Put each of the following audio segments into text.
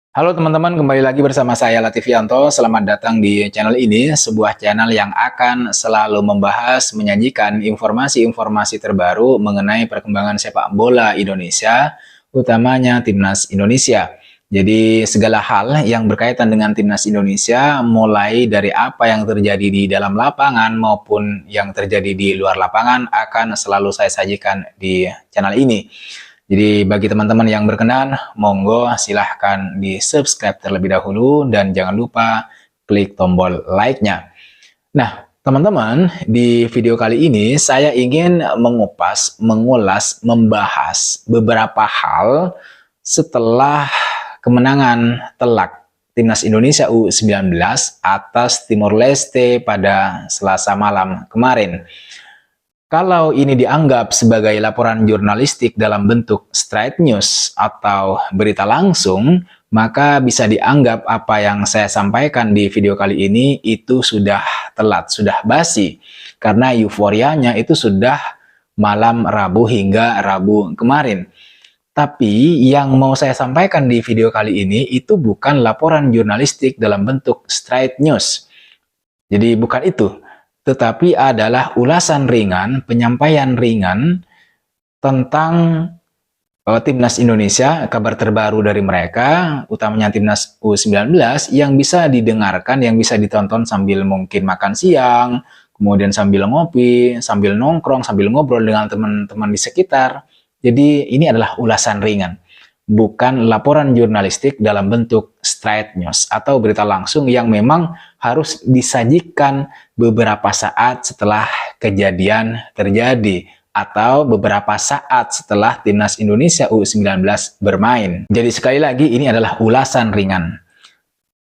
Halo teman-teman, kembali lagi bersama saya Latifianto. Selamat datang di channel ini, sebuah channel yang akan selalu membahas, menyajikan informasi-informasi terbaru mengenai perkembangan sepak bola Indonesia, utamanya Timnas Indonesia. Jadi segala hal yang berkaitan dengan Timnas Indonesia, mulai dari apa yang terjadi di dalam lapangan maupun yang terjadi di luar lapangan, akan selalu saya sajikan di channel ini. Jadi bagi teman-teman yang berkenan, monggo silahkan di subscribe terlebih dahulu dan jangan lupa klik tombol like-nya. Nah, teman-teman, di video kali ini saya ingin mengupas, mengulas, membahas beberapa hal setelah kemenangan telak Timnas Indonesia U19 atas Timor Leste pada Selasa malam kemarin. Kalau ini dianggap sebagai laporan jurnalistik dalam bentuk straight news atau berita langsung, maka bisa dianggap apa yang saya sampaikan di video kali ini itu sudah telat, sudah basi. Karena euforianya itu sudah malam Rabu hingga Rabu kemarin. Tapi yang mau saya sampaikan di video kali ini itu bukan laporan jurnalistik dalam bentuk straight news. Jadi bukan itu, tetapi adalah ulasan ringan, penyampaian ringan tentang Timnas Indonesia, kabar terbaru dari mereka, utamanya Timnas U19 yang bisa didengarkan, yang bisa ditonton sambil mungkin makan siang, kemudian sambil ngopi, sambil nongkrong, sambil ngobrol dengan teman-teman di sekitar. Jadi ini adalah ulasan ringan, bukan laporan jurnalistik dalam bentuk straight news atau berita langsung yang memang harus disajikan beberapa saat setelah kejadian terjadi atau beberapa saat setelah Timnas Indonesia U19 bermain. Jadi sekali lagi ini adalah ulasan ringan.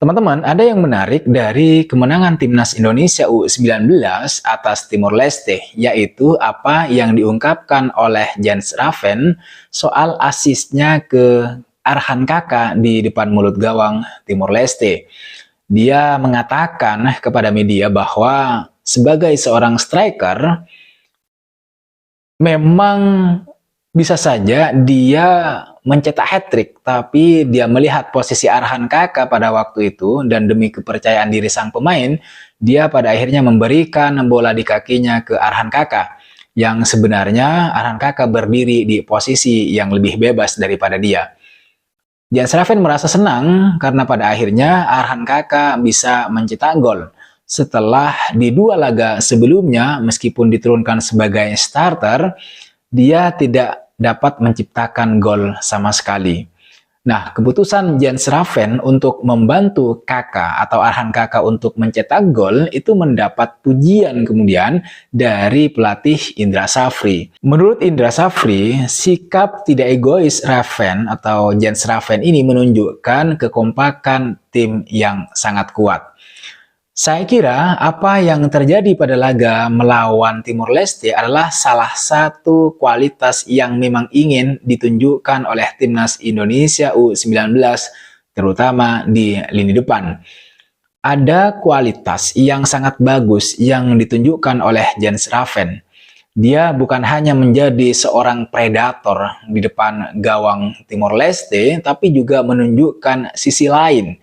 Teman-teman, ada yang menarik dari kemenangan Timnas Indonesia U19 atas Timor Leste, yaitu apa yang diungkapkan oleh Jens Raven soal asisnya ke Arhan Kaka di depan mulut gawang Timor Leste. Dia mengatakan kepada media bahwa sebagai seorang striker, memang bisa saja dia mencetak hat-trick, tapi dia melihat posisi Arhan Kaka pada waktu itu dan demi kepercayaan diri sang pemain, dia pada akhirnya memberikan bola di kakinya ke Arhan Kaka, yang sebenarnya Arhan Kaka berdiri di posisi yang lebih bebas daripada dia. Jens Raven merasa senang karena pada akhirnya Arhan Kaka bisa mencetak gol. Setelah di dua laga sebelumnya, meskipun diturunkan sebagai starter, dia tidak dapat menciptakan gol sama sekali. Nah, keputusan Jens Raven untuk membantu Kaka atau Arhan Kaka untuk mencetak gol itu mendapat pujian kemudian dari pelatih Indra Safri. Menurut Indra Safri, sikap tidak egois Raven atau Jens Raven ini menunjukkan kekompakan tim yang sangat kuat. Saya kira apa yang terjadi pada laga melawan Timor Leste adalah salah satu kualitas yang memang ingin ditunjukkan oleh Timnas Indonesia U19, terutama di lini depan. Ada kualitas yang sangat bagus yang ditunjukkan oleh Jens Raven. Dia bukan hanya menjadi seorang predator di depan gawang Timor Leste, tapi juga menunjukkan sisi lain,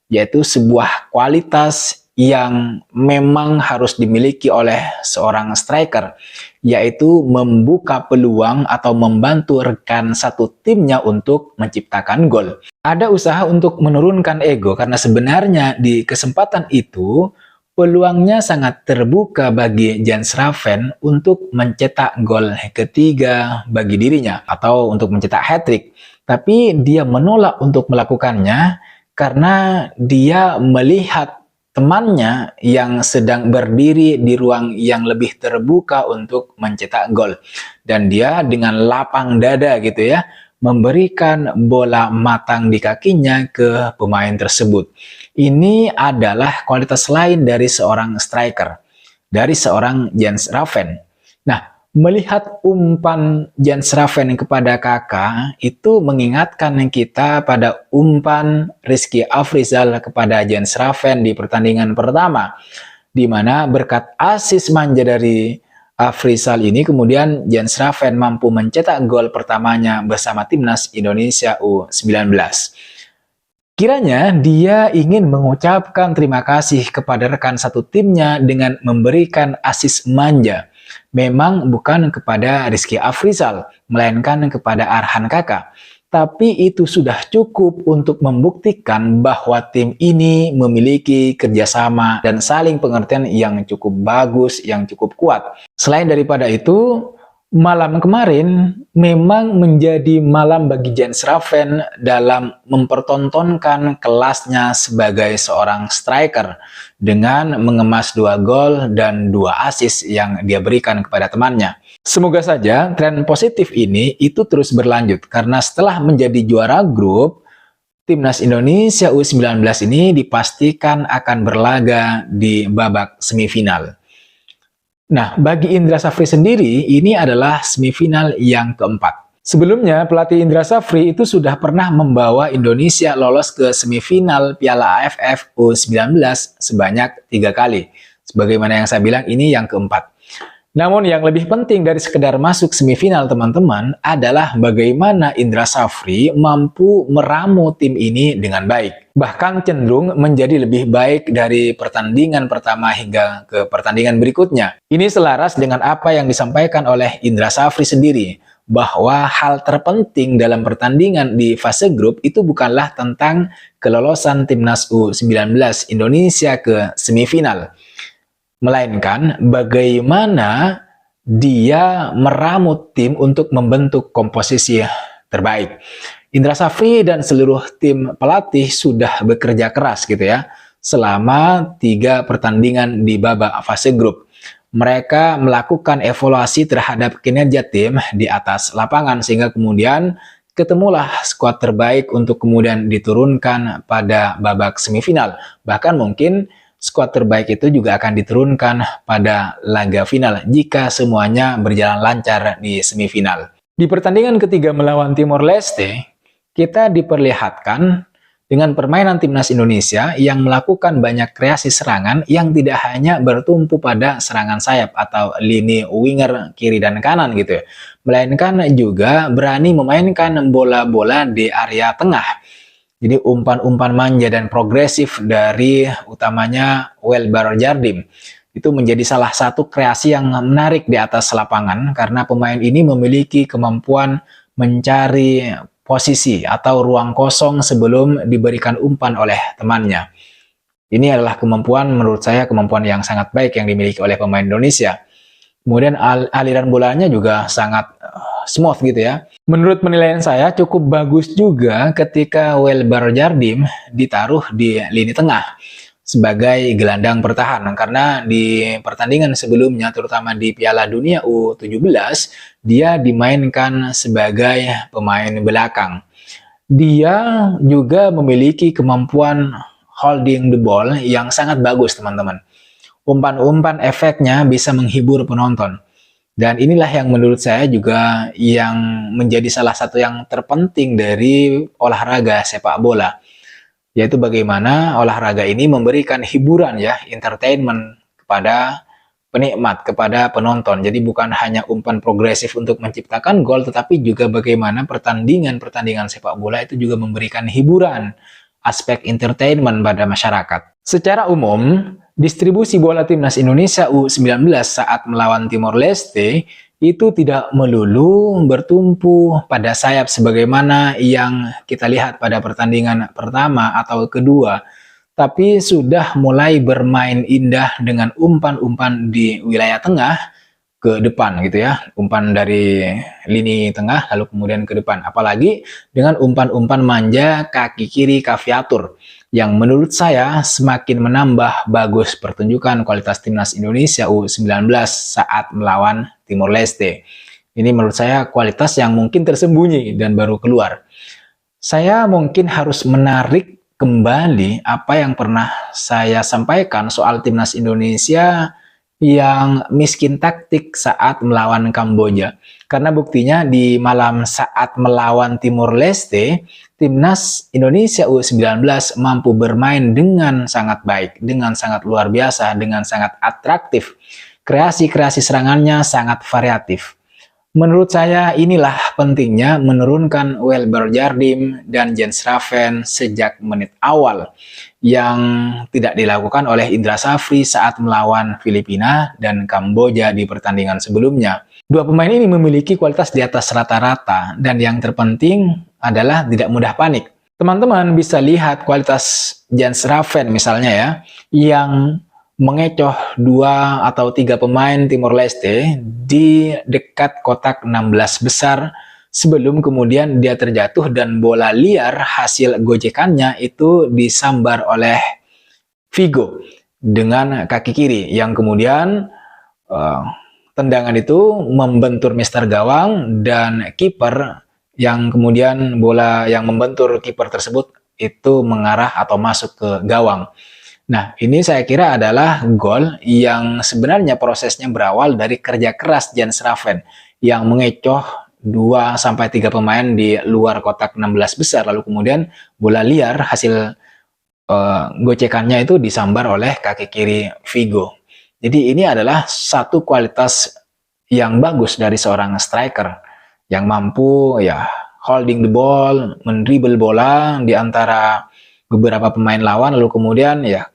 yaitu sebuah kualitas yang memang harus dimiliki oleh seorang striker, yaitu membuka peluang atau membantu rekan satu timnya untuk menciptakan gol. Ada usaha untuk menurunkan ego karena sebenarnya di kesempatan itu peluangnya sangat terbuka bagi Jens Raven untuk mencetak gol ketiga bagi dirinya atau untuk mencetak hat-trick. Tapi dia menolak untuk melakukannya karena dia melihat temannya yang sedang berdiri di ruang yang lebih terbuka untuk mencetak gol. Dan dia dengan lapang dada gitu ya, memberikan bola matang di kakinya ke pemain tersebut. Ini adalah kualitas lain dari seorang striker, dari seorang Jens Raven. Nah, melihat umpan Jens Raven kepada Kaka itu mengingatkan kita pada umpan Rizky Afrizal kepada Jens Raven di pertandingan pertama, di mana berkat asis manja dari Afrizal ini kemudian Jens Raven mampu mencetak gol pertamanya bersama Timnas Indonesia U19. Kiranya dia ingin mengucapkan terima kasih kepada rekan satu timnya dengan memberikan asis manja. Memang bukan kepada Rizky Afrizal, melainkan kepada Arhan Kakak. Tapi itu sudah cukup untuk membuktikan bahwa tim ini memiliki kerjasama dan saling pengertian yang cukup bagus, yang cukup kuat. Selain daripada itu, malam kemarin memang menjadi malam bagi Jens Raven dalam mempertontonkan kelasnya sebagai seorang striker dengan mengemas 2 gol dan 2 assist yang dia berikan kepada temannya. Semoga saja tren positif ini itu terus berlanjut karena setelah menjadi juara grup, Timnas Indonesia U19 ini dipastikan akan berlaga di babak semifinal. Nah, bagi Indra Safri sendiri, ini adalah semifinal yang keempat. Sebelumnya, pelatih Indra Safri itu sudah pernah membawa Indonesia lolos ke semifinal Piala AFF U19 sebanyak 3 kali. Sebagaimana yang saya bilang, ini yang keempat. Namun yang lebih penting dari sekedar masuk semifinal teman-teman adalah bagaimana Indra Safri mampu meramu tim ini dengan baik. Bahkan cenderung menjadi lebih baik dari pertandingan pertama hingga ke pertandingan berikutnya. Ini selaras dengan apa yang disampaikan oleh Indra Safri sendiri, bahwa hal terpenting dalam pertandingan di fase grup itu bukanlah tentang kelolosan Timnas U19 Indonesia ke semifinal, melainkan bagaimana dia meramu tim untuk membentuk komposisi terbaik. Indra Safri dan seluruh tim pelatih sudah bekerja keras gitu ya, selama 3 pertandingan di babak fase grup. Mereka melakukan evaluasi terhadap kinerja tim di atas lapangan sehingga kemudian ketemulah skuad terbaik untuk kemudian diturunkan pada babak semifinal. Bahkan mungkin skuad terbaik itu juga akan diturunkan pada laga final jika semuanya berjalan lancar di semifinal. Di pertandingan ketiga melawan Timor Leste, kita diperlihatkan dengan permainan Timnas Indonesia yang melakukan banyak kreasi serangan yang tidak hanya bertumpu pada serangan sayap atau lini winger kiri dan kanan gitu ya, melainkan juga berani memainkan bola-bola di area tengah. Jadi umpan-umpan manja dan progresif dari utamanya Welbar Jardim itu menjadi salah satu kreasi yang menarik di atas lapangan karena pemain ini memiliki kemampuan mencari posisi atau ruang kosong sebelum diberikan umpan oleh temannya. Ini adalah kemampuan, menurut saya kemampuan yang sangat baik yang dimiliki oleh pemain Indonesia. Kemudian aliran bolanya juga sangat smooth gitu ya. Menurut penilaian saya cukup bagus juga ketika Welbar Jardim ditaruh di lini tengah sebagai gelandang pertahanan karena di pertandingan sebelumnya terutama di Piala Dunia U17 dia dimainkan sebagai pemain belakang. Dia juga memiliki kemampuan holding the ball yang sangat bagus teman-teman. Umpan-umpan efeknya bisa menghibur penonton. Dan inilah yang menurut saya juga yang menjadi salah satu yang terpenting dari olahraga sepak bola. Yaitu bagaimana olahraga ini memberikan hiburan ya, entertainment kepada penikmat, kepada penonton. Jadi bukan hanya umpan progresif untuk menciptakan gol, tetapi juga bagaimana pertandingan-pertandingan sepak bola itu juga memberikan hiburan, aspek entertainment pada masyarakat. Secara umum, distribusi bola Timnas Indonesia U19 saat melawan Timor Leste itu tidak melulu bertumpu pada sayap sebagaimana yang kita lihat pada pertandingan pertama atau kedua, tapi sudah mulai bermain indah dengan umpan-umpan di wilayah tengah ke depan gitu ya, umpan dari lini tengah lalu kemudian ke depan, apalagi dengan umpan-umpan manja kaki kiri Caviatur yang menurut saya semakin menambah bagus pertunjukan kualitas Timnas Indonesia U19 saat melawan Timor Leste. Ini menurut saya kualitas yang mungkin tersembunyi dan baru keluar. Saya mungkin harus menarik kembali apa yang pernah saya sampaikan soal Timnas Indonesia yang miskin taktik saat melawan Kamboja. Karena buktinya di malam saat melawan Timor Leste, Timnas Indonesia U19 mampu bermain dengan sangat baik, dengan sangat luar biasa, dengan sangat atraktif. Kreasi-kreasi serangannya sangat variatif. Menurut saya inilah pentingnya menurunkan Welber Jardim dan Jens Raven sejak menit awal yang tidak dilakukan oleh Indra Safri saat melawan Filipina dan Kamboja di pertandingan sebelumnya. Dua pemain ini memiliki kualitas di atas rata-rata dan yang terpenting adalah tidak mudah panik. Teman-teman bisa lihat kualitas Jens Raven misalnya ya, yang mengecoh 2 atau 3 pemain Timor Leste di dekat kotak 16 besar sebelum kemudian dia terjatuh dan bola liar hasil gojekannya itu disambar oleh Figo dengan kaki kiri yang kemudian tendangan itu membentur mister gawang dan kiper yang kemudian bola yang membentur kiper tersebut itu mengarah atau masuk ke gawang. Nah, ini saya kira adalah gol yang sebenarnya prosesnya berawal dari kerja keras Jens Raven yang mengecoh 2-3 pemain di luar kotak 16 besar, lalu kemudian bola liar hasil gocekannya itu disambar oleh kaki kiri Figo. Jadi ini adalah satu kualitas yang bagus dari seorang striker yang mampu ya holding the ball, mendribble bola di antara beberapa pemain lawan, lalu kemudian ya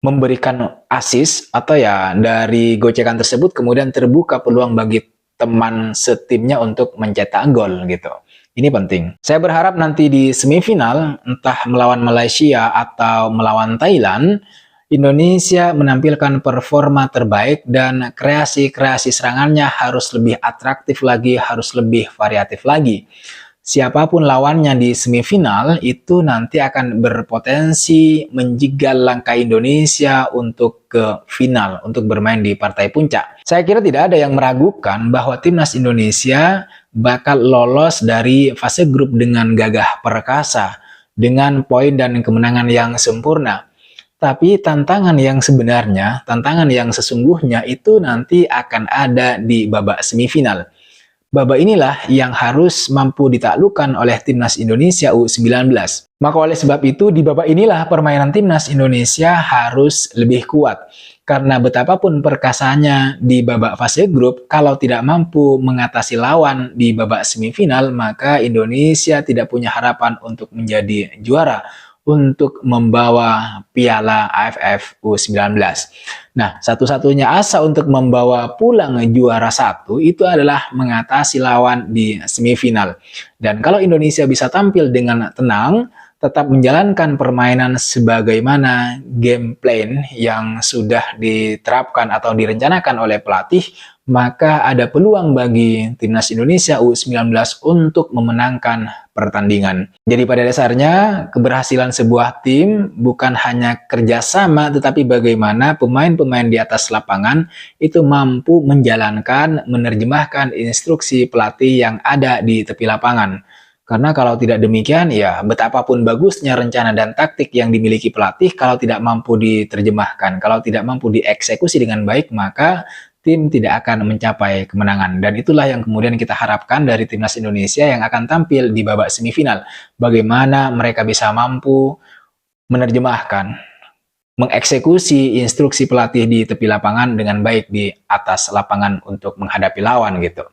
memberikan assist atau ya dari gocekan tersebut kemudian terbuka peluang bagi teman setimnya untuk mencetak gol gitu. Ini penting. Saya berharap nanti di semifinal entah melawan Malaysia atau melawan Thailand, Indonesia menampilkan performa terbaik dan kreasi-kreasi serangannya harus lebih atraktif lagi, harus lebih variatif lagi. Siapapun lawannya di semifinal itu nanti akan berpotensi menjegal langkah Indonesia untuk ke final, untuk bermain di partai puncak. Saya kira tidak ada yang meragukan bahwa timnas Indonesia bakal lolos dari fase grup dengan gagah perkasa, dengan poin dan kemenangan yang sempurna. Tapi tantangan yang sebenarnya, tantangan yang sesungguhnya itu nanti akan ada di babak semifinal. Babak inilah yang harus mampu ditaklukkan oleh timnas Indonesia U19. Maka oleh sebab itu di babak inilah permainan timnas Indonesia harus lebih kuat. Karena betapapun perkasanya di babak fase grup, kalau tidak mampu mengatasi lawan di babak semifinal, maka Indonesia tidak punya harapan untuk menjadi juara, untuk membawa piala AFF U19. Nah, satu-satunya asa untuk membawa pulang juara satu itu adalah mengatasi lawan di semifinal. Dan kalau Indonesia bisa tampil dengan tenang, tetap menjalankan permainan sebagaimana game plan yang sudah diterapkan atau direncanakan oleh pelatih, maka ada peluang bagi timnas Indonesia U19 untuk memenangkan pertandingan. Jadi pada dasarnya keberhasilan sebuah tim bukan hanya kerjasama, tetapi bagaimana pemain-pemain di atas lapangan itu mampu menjalankan, menerjemahkan instruksi pelatih yang ada di tepi lapangan. Karena kalau tidak demikian, ya betapapun bagusnya rencana dan taktik yang dimiliki pelatih, kalau tidak mampu diterjemahkan, kalau tidak mampu dieksekusi dengan baik, maka tim tidak akan mencapai kemenangan. Dan itulah yang kemudian kita harapkan dari timnas Indonesia yang akan tampil di babak semifinal. Bagaimana mereka bisa mampu menerjemahkan, mengeksekusi instruksi pelatih di tepi lapangan dengan baik di atas lapangan untuk menghadapi lawan gitu.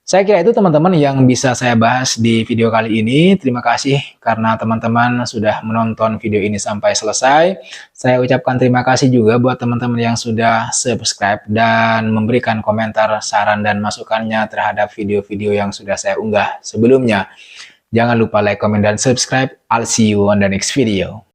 Saya kira itu teman-teman yang bisa saya bahas di video kali ini. Terima kasih karena teman-teman sudah menonton video ini sampai selesai. Saya ucapkan terima kasih juga buat teman-teman yang sudah subscribe dan memberikan komentar, saran, dan masukannya terhadap video-video yang sudah saya unggah sebelumnya. Jangan lupa like, comment, dan subscribe. I'll see you on the next video.